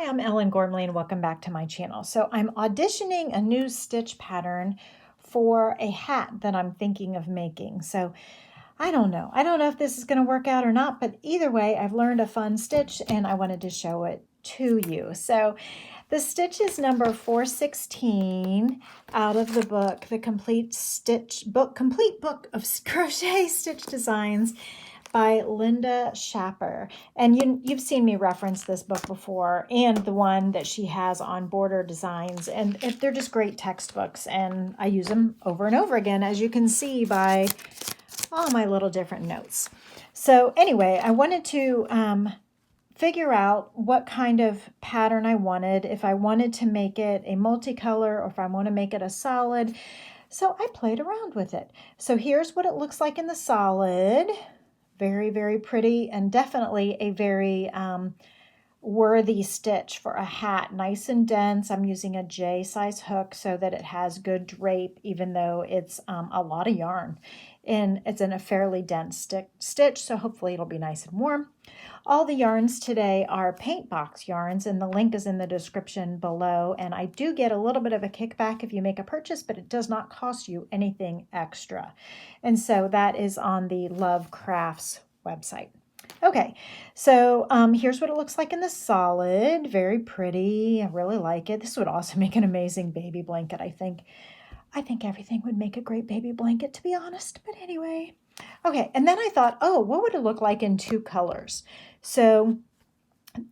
Hi, I'm Ellen Gormley and welcome back to my channel. So I'm auditioning a new stitch pattern for a hat that I'm thinking of making. So I don't know. I don't know if this is going to work out or not, but either way, I've learned a fun stitch and I wanted to show it to you. So the stitch is number 416 out of the book, the complete book of crochet stitch designs by Linda Schapper. And you've seen me reference this book before and the one that she has on border designs. And they're just great textbooks and I use them over and over again, as you can see by all my little different notes. So anyway, I wanted to figure out what kind of pattern I wanted, if I wanted to make it a multicolor or if I want to make it a solid. So I played around with it. So here's what it looks like in the solid. Very, very pretty and definitely a very worthy stitch for a hat. Nice and dense. I'm using a J size hook so that it has good drape, even though it's a lot of yarn. And it's in a fairly dense stitch, so hopefully it'll be nice and warm. All the yarns today are paint box yarns, and the link is in the description below. And I do get a little bit of a kickback if you make a purchase, but it does not cost you anything extra. And so that is on the Love Crafts website. Okay, so here's what it looks like in the solid. Very pretty. I really like it. This would also make an amazing baby blanket, I think. I think everything would make a great baby blanket, to be honest. But anyway. Okay, and then I thought, oh, what would it look like in two colors? So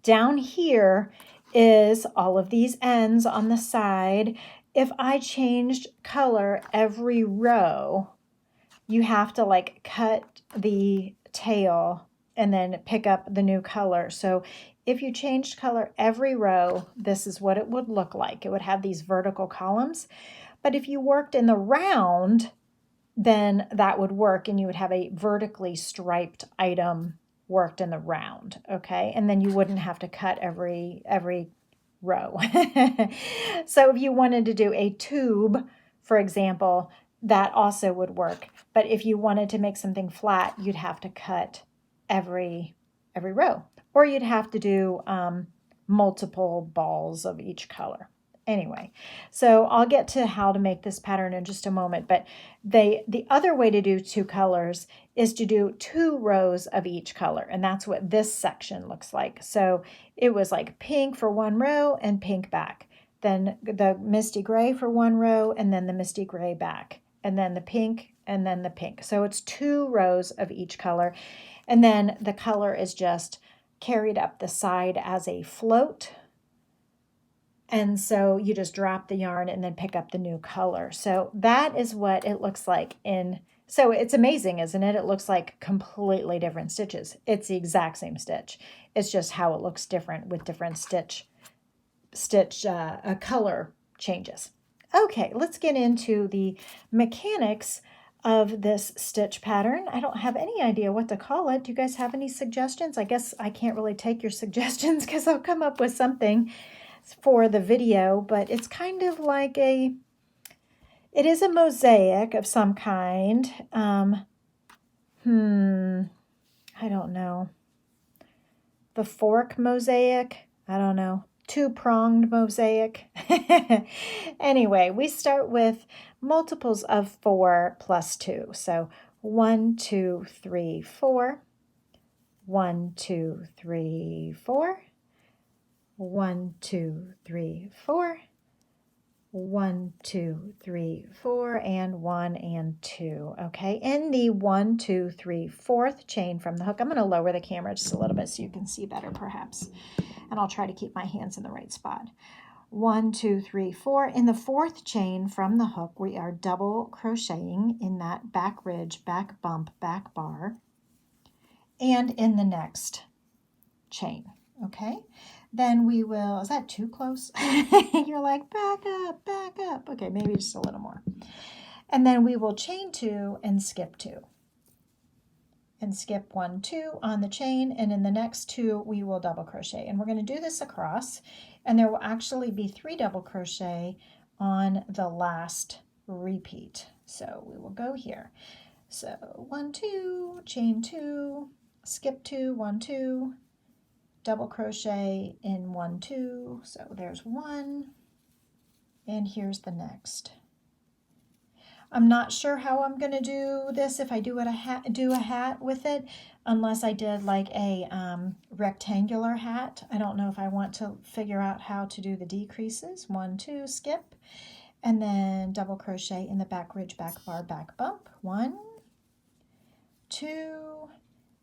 down here is all of these ends on the side. If I changed color every row, you have to like cut the tail and then pick up the new color. So if you changed color every row, this is what it would look like. It would have these vertical columns. But if you worked in the round, then that would work and you would have a vertically striped item worked in the round, okay? And then you wouldn't have to cut every row. So if you wanted to do a tube, for example, that also would work. But if you wanted to make something flat, you'd have to cut every row, or you'd have to do multiple balls of each color. Anyway, so I'll get to how to make this pattern in just a moment, but the other way to do two colors is to do 2 rows of each color, and that's what this section looks like. So it was like pink for 1 row and pink back, then the misty gray for 1 row and then the misty gray back, and then the pink and then the pink. So it's 2 rows of each color, and then the color is just carried up the side as a float. And so you just drop the yarn and then pick up the new color. So that is what it looks like so it's amazing, isn't it? It looks like completely different stitches. It's the exact same stitch. It's just how it looks different with different color changes. Okay, let's get into the mechanics of this stitch pattern. I don't have any idea what to call it. Do you guys have any suggestions? I guess I can't really take your suggestions because I'll come up with something for the video, but it's kind of like it is a mosaic of some kind. I don't know. The fork mosaic? I don't know. 2-pronged mosaic. Anyway, we start with multiples of 4 plus 2. So 1, 2, 3, 4. 1, 2, 3, 4. 1, 2, 3, 4. 1, 2, 3, 4, and 1 and 2. Okay, in the 1, 2, 3, 4th chain from the hook, I'm going to lower the camera just a little bit so you can see better perhaps, and I'll try to keep my hands in the right spot. 1, 2, 3, 4. In the 4th chain from the hook, we are double crocheting in that back ridge, back bump, back bar, and in the next chain. Okay, then we will, is that too close? You're like, back up, back up. Okay, maybe just a little more. And then we will chain 2 and skip 2. And skip 1, 2 on the chain, and in the next 2 we will double crochet. And we're going to do this across, and there will actually be 3 double crochet on the last repeat. So we will go here. So 1, 2, chain 2, skip 2, 1, 2, double crochet in 1, 2, so there's one, and here's the next. I'm not sure how I'm going to do this if I do a hat with it, unless I did like a rectangular hat. I don't know if I want to figure out how to do the decreases. 1, 2, skip, and then double crochet in the back ridge, back bar, back bump. 1, 2,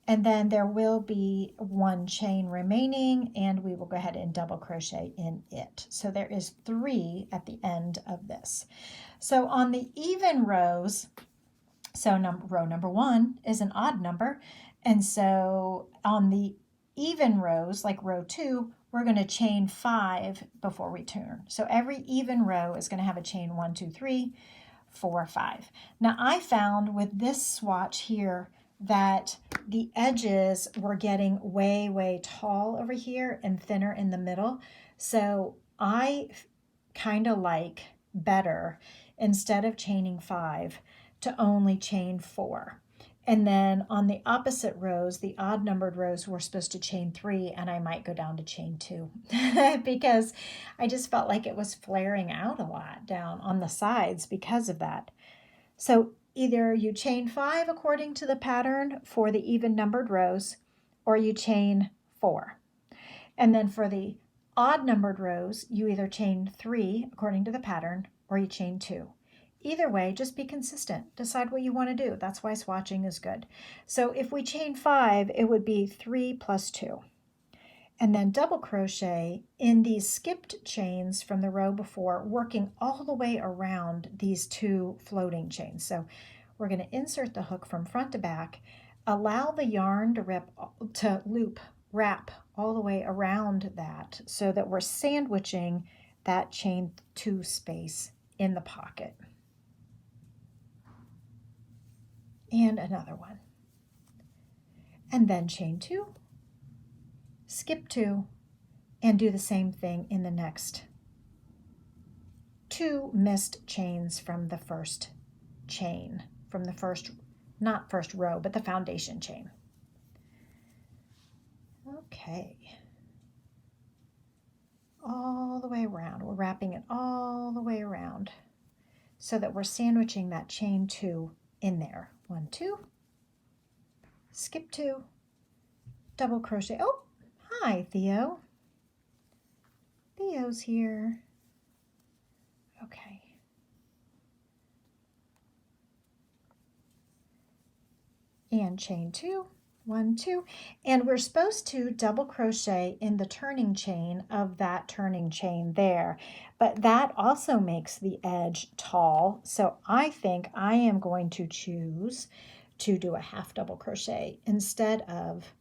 and then there will be one chain remaining, and we will go ahead and double crochet in it. So there is 3 at the end of this. So on the even rows, so row number 1 is an odd number, and so on the even rows, like row 2, we're going to chain 5 before we turn. So every even row is going to have a chain 1, 2, 3, 4, 5. Now I found with this swatch here that the edges were getting way tall over here and thinner in the middle. So I kind of like better, instead of chaining 5, to only chain 4. And then on the opposite rows, the odd numbered rows, we're supposed to chain 3, and I might go down to chain 2 because I just felt like it was flaring out a lot down on the sides because of that. So either you chain 5 according to the pattern for the even numbered rows, or you chain 4. And then for the odd numbered rows, you either chain 3 according to the pattern, or you chain 2. Either way, just be consistent. Decide what you want to do. That's why swatching is good. So if we chain 5, it would be 3 plus 2. And then double crochet in these skipped chains from the row before, working all the way around these 2 floating chains. So we're going to insert the hook from front to back, allow the yarn to wrap all the way around that, so that we're sandwiching that chain 2 space in the pocket. And another one. And then chain 2, skip 2, and do the same thing in the next 2 missed chains from the first chain, from the first, not first row, but the foundation chain. Okay. All the way around. We're wrapping it all the way around so that we're sandwiching that chain 2 in there. 1, 2, skip 2, double crochet. Oh, hi, Theo. Theo's here. Okay. And chain 2, 1, 2, and we're supposed to double crochet in the turning chain of that turning chain there, but that also makes the edge tall, so I think I am going to choose to do a half double crochet instead of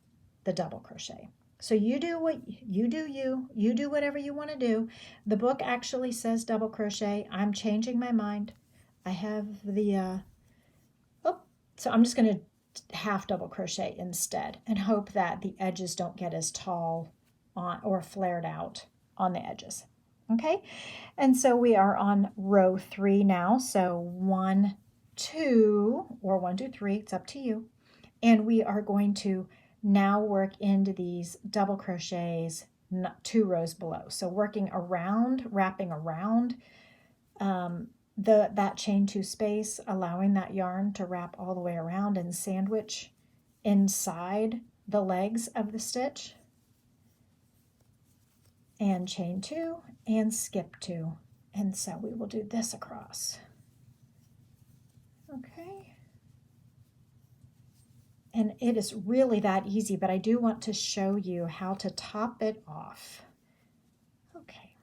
the double crochet. So you do what you do, you do whatever you want to do. The book actually says double crochet. I'm changing my mind. I have the so I'm just going to half double crochet instead, and hope that the edges don't get as tall on or flared out on the edges. Okay, and so we are on row 3 now. So 1, 2, or 1, 2, 3, it's up to you. And we are going to now work into these double crochets 2 rows below. So working around, wrapping around that chain 2 space, allowing that yarn to wrap all the way around and sandwich inside the legs of the stitch, and chain 2 and skip 2, and so we will do this across. Okay, and it is really that easy, but I do want to show you how to top it off. Okay,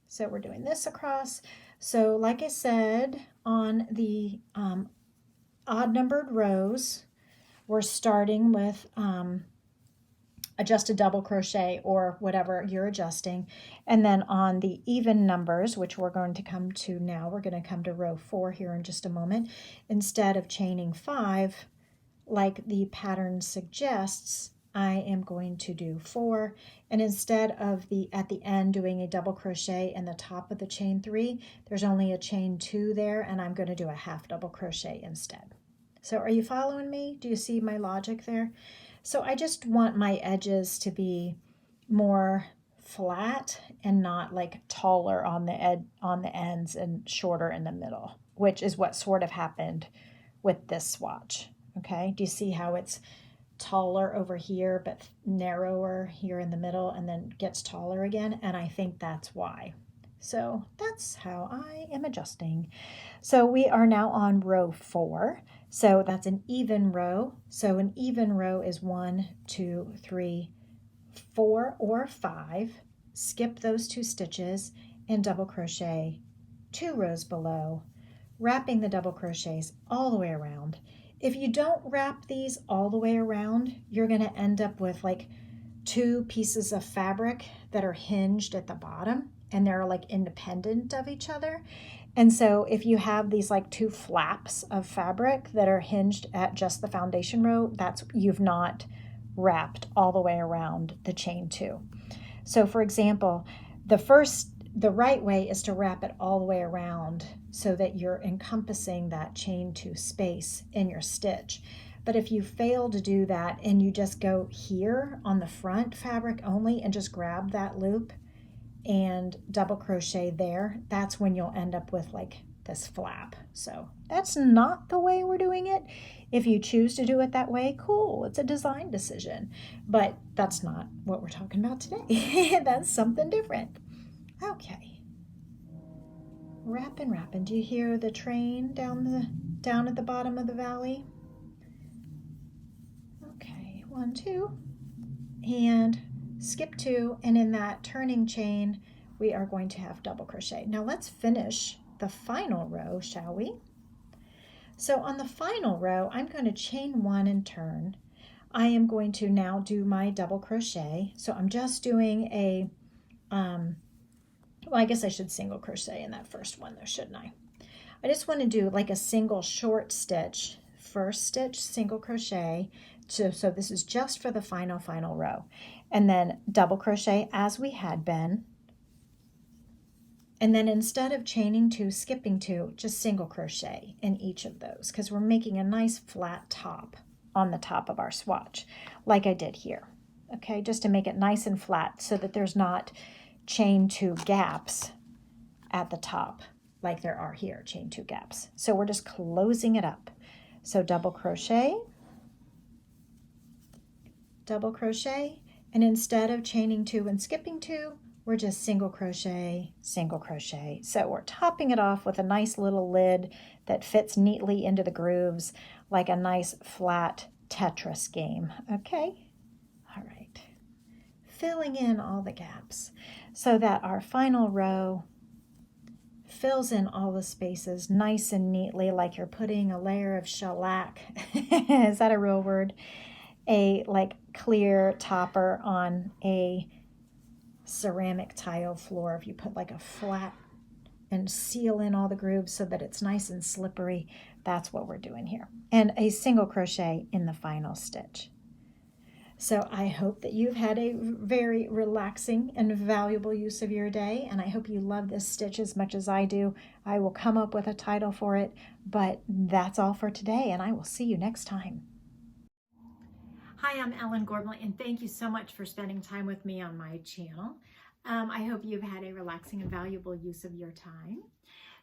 so we're doing this across. So like I said, on the odd numbered rows, we're starting with adjusted double crochet or whatever you're adjusting. And then on the even numbers, which we're going to come to now, we're going to come to row 4 here in just a moment. Instead of chaining 5, like the pattern suggests, I am going to do 4, and instead of at the end doing a double crochet in the top of the chain 3, there's only a chain 2 there, and I'm going to do a half double crochet instead. So are you following me? Do you see my logic there? So I just want my edges to be more flat and not like taller on the ends and shorter in the middle, which is what sort of happened with this swatch. Okay, do you see how it's taller over here but narrower here in the middle and then gets taller again? And I think that's why. So that's how I am adjusting. So we are now on row 4. So that's an even row. So an even row is 1, 2, 3, 4 or 5. Skip those 2 stitches and double crochet 2 rows below, wrapping the double crochets all the way around. If you don't wrap these all the way around, you're going to end up with like 2 pieces of fabric that are hinged at the bottom, and they're like independent of each other. And so if you have these like 2 flaps of fabric that are hinged at just the foundation row, that's you've not wrapped all the way around the chain 2. So for example, the right way is to wrap it all the way around so that you're encompassing that chain 2 space in your stitch. But if you fail to do that and you just go here on the front fabric only and just grab that loop and double crochet there, that's when you'll end up with like this flap. So that's not the way we're doing it. If you choose to do it that way, cool, it's a design decision, but that's not what we're talking about today. That's something different. Okay, wrapping. Do you hear the train down at the bottom of the valley? Okay, 1, 2, and skip 2, and in that turning chain we are going to have double crochet. Now let's finish the final row, shall we? So on the final row, I'm going to chain 1 and turn. I am going to now do my double crochet. So I'm just doing a, well, I guess I should single crochet in that first one though, shouldn't I? I just want to do like a single short stitch, first stitch, single crochet. So this is just for the final row. And then double crochet as we had been. And then instead of chaining 2, skipping 2, just single crochet in each of those, because we're making a nice flat top on the top of our swatch, like I did here. Okay, just to make it nice and flat so that there's not chain 2 gaps at the top like there are here, chain 2 gaps. So we're just closing it up. So double crochet, and instead of chaining 2 and skipping 2, we're just single crochet, single crochet. So we're topping it off with a nice little lid that fits neatly into the grooves like a nice flat Tetris game. Okay, all right, filling in all the gaps so that our final row fills in all the spaces nice and neatly, like you're putting a layer of shellac. Is that a real word? A like clear topper on a ceramic tile floor. If you put like a flat and seal in all the grooves so that it's nice and slippery, that's what we're doing here. And a single crochet in the final stitch. So I hope that you've had a very relaxing and valuable use of your day, and I hope you love this stitch as much as I do. I will come up with a title for it, but that's all for today, and I will see you next time. Hi, I'm Ellen Gormley, and thank you so much for spending time with me on my channel. I hope you've had a relaxing and valuable use of your time.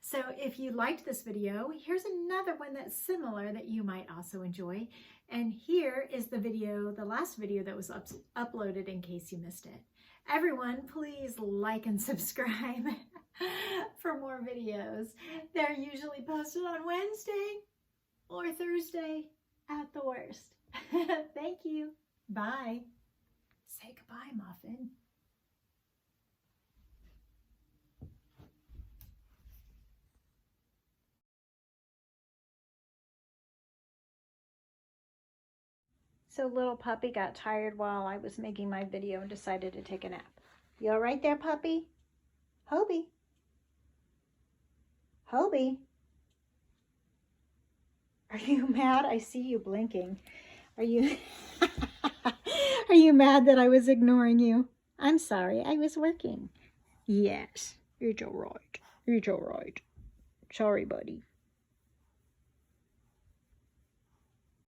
So if you liked this video, here's another one that's similar that you might also enjoy. And here is the video, the last video that was uploaded in case you missed it. Everyone, please like and subscribe for more videos. They're usually posted on Wednesday or Thursday at the worst. Thank you. Bye. Say goodbye, Muffin. So little puppy got tired while I was making my video and decided to take a nap. You all right there, puppy? Hobie? Hobie? Are you mad? I see you blinking. Are you Are you mad that I was ignoring you? I'm sorry, I was working. Yes, it's all right. It's all right. Sorry, buddy.